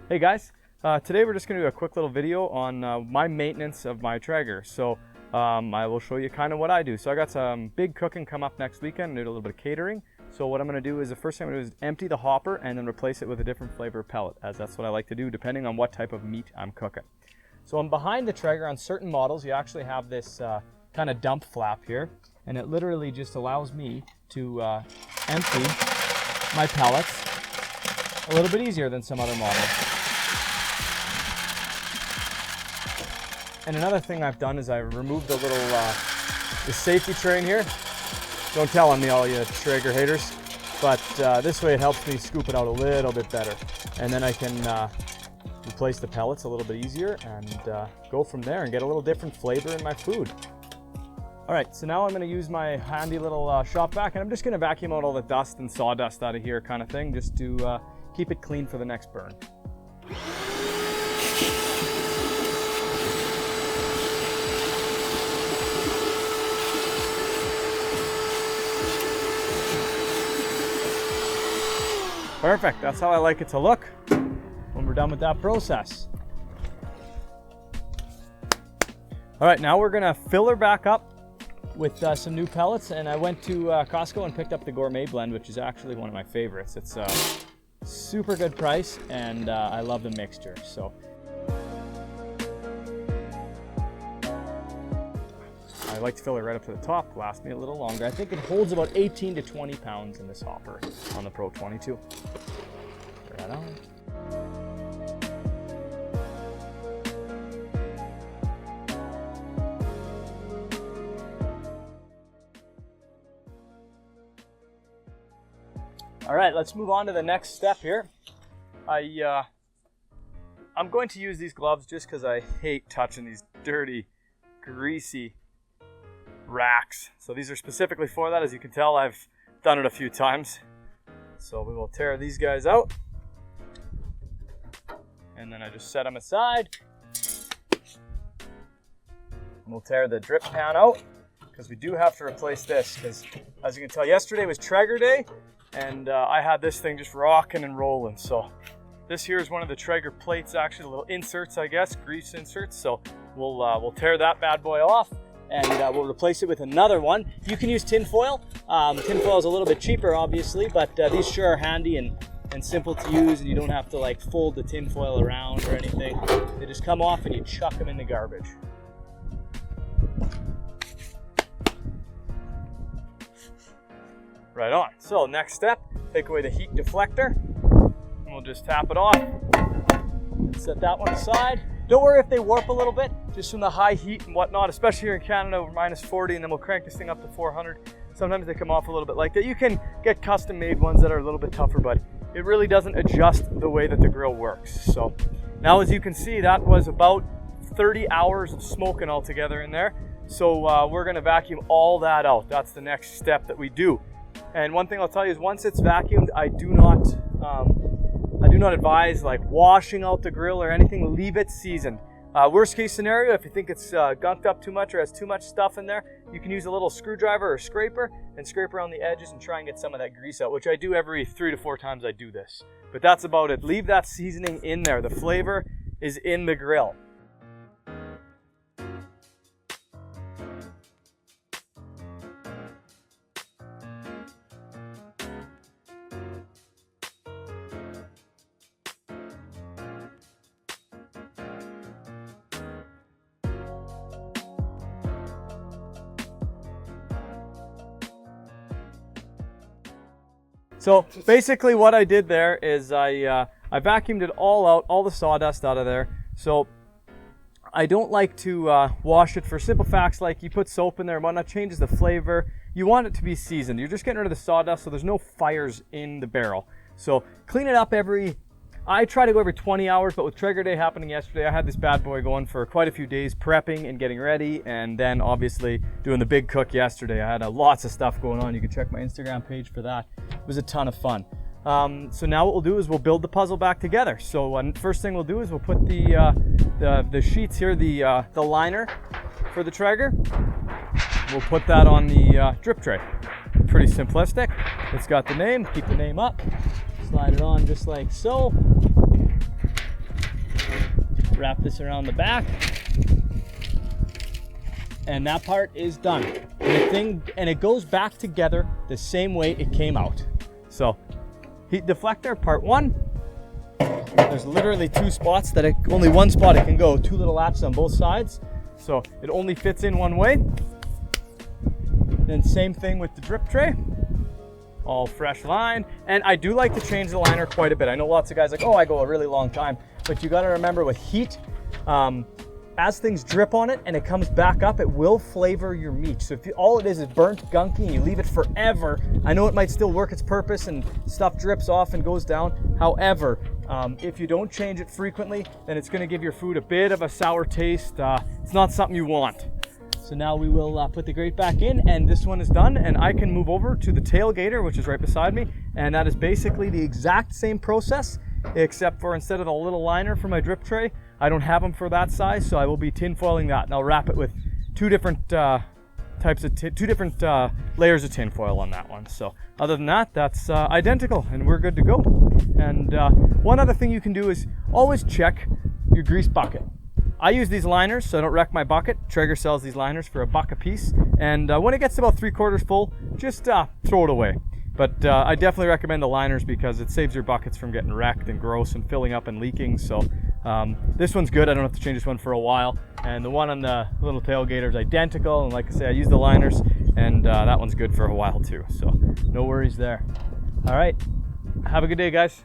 Hey guys, today we're just going to do a quick little video on my maintenance of my Traeger. So I will show you kind of what I do. So I got some big cooking come up next weekend, do a little bit of catering. So what I'm going to do is the first thing I'm going to do is empty the hopper and then replace it with a different flavor pellet, as that's what I like to do depending on what type of meat I'm cooking. So I'm behind the Traeger. On certain models you actually have this kind of dump flap here, and it literally just allows me to empty my pellets a little bit easier than some other models. And another thing I've done is I removed the little the safety tray in here. Don't tell on me, all you Traeger haters, but this way it helps me scoop it out a little bit better, and then I can replace the pellets a little bit easier and go from there and get a little different flavor in my food. All right, so now I'm going to use my handy little shop vac, and I'm just going to vacuum out all the dust and sawdust out of here, kind of thing, just to keep it clean for the next burn. Perfect, that's how I like it to look when we're done with that process. All right, now we're gonna fill her back up with some new pellets, and I went to Costco and picked up the Gourmet Blend, which is actually one of my favorites. It's a super good price, and I love the mixture. So I like to fill it right up to the top, last me a little longer. I think it holds about 18 to 20 pounds in this hopper on the Pro 22. Right on. All right, let's move on to the next step here. I'm going to use these gloves just because I hate touching these dirty, greasy racks. So these are specifically for that. As you can tell, I've done it a few times. So we will tear these guys out, and then I just set them aside. And we'll tear the drip pan out because we do have to replace this, because as you can tell, yesterday was Traeger day, and I had this thing just rocking and rolling. So this here is one of the Traeger plates, actually, little inserts, I guess, grease inserts. So we'll tear that bad boy off, and we'll replace it with another one. You can use tin foil. Tin foil is a little bit cheaper, obviously, but these sure are handy and simple to use, and you don't have to like fold the tin foil around or anything. They just come off and you chuck them in the garbage. Right on. So next step, take away the heat deflector, and we'll just tap it off and set that one aside. Don't worry if they warp a little bit, just from the high heat and whatnot, especially here in Canada over -40, and then we'll crank this thing up to 400. Sometimes they come off a little bit like that. You can get custom made ones that are a little bit tougher, but it really doesn't adjust the way that the grill works. So now, as you can see, that was about 30 hours of smoking altogether in there. So we're gonna vacuum all that out. That's the next step that we do. And one thing I'll tell you is, once it's vacuumed, I do not advise like washing out the grill or anything. Leave it seasoned. Worst case scenario, if you think it's gunked up too much or has too much stuff in there, you can use a little screwdriver or scraper and scrape around the edges and try and get some of that grease out, which I do every 3 to 4 times I do this. But that's about it. Leave that seasoning in there. The flavor is in the grill. So basically what I did there is I vacuumed it all out, all the sawdust out of there. So I don't like to wash it for simple facts like you put soap in there and whatnot, changes the flavor. You want it to be seasoned. You're just getting rid of the sawdust so there's no fires in the barrel. So clean it up I try to go every 20 hours, but with Traeger Day happening yesterday, I had this bad boy going for quite a few days, prepping and getting ready, and then obviously doing the big cook yesterday. I had lots of stuff going on. You can check my Instagram page for that. It was a ton of fun. So now what we'll do is we'll build the puzzle back together. So first thing we'll do is we'll put the sheets here, the liner for the Traeger. We'll put that on the drip tray. Pretty simplistic. It's got the name, keep the name up, slide it on just like so. Wrap this around the back. And that part is done. And it goes back together the same way it came out. So, heat deflector, part 1. There's literally 2 spots only one spot it can go, 2 little latches on both sides. So it only fits in one way. Then same thing with the drip tray. All fresh line. And I do like to change the liner quite a bit. I know lots of guys like, oh, I go a really long time. But you gotta remember with heat, as things drip on it and it comes back up, it will flavor your meat. So if all it is burnt, gunky, and you leave it forever, I know it might still work its purpose and stuff drips off and goes down. However, if you don't change it frequently, then it's gonna give your food a bit of a sour taste. It's not something you want. So now we will put the grate back in, and this one is done, and I can move over to the tailgater, which is right beside me, and that is basically the exact same process, except for instead of the little liner for my drip tray, I don't have them for that size, so I will be tin foiling that, and I'll wrap it with 2 different layers of tin foil on that one. So other than that, that's identical, and we're good to go. And one other thing you can do is always check your grease bucket. I use these liners so I don't wreck my bucket. Traeger sells these liners for $1 a piece, and when it gets about 3/4 full, just throw it away. But I definitely recommend the liners because it saves your buckets from getting wrecked and gross and filling up and leaking. So this one's good. I don't have to change this one for a while. And the one on the little tailgater is identical. And like I say, I use the liners, and that one's good for a while too. So no worries there. All right. Have a good day, guys.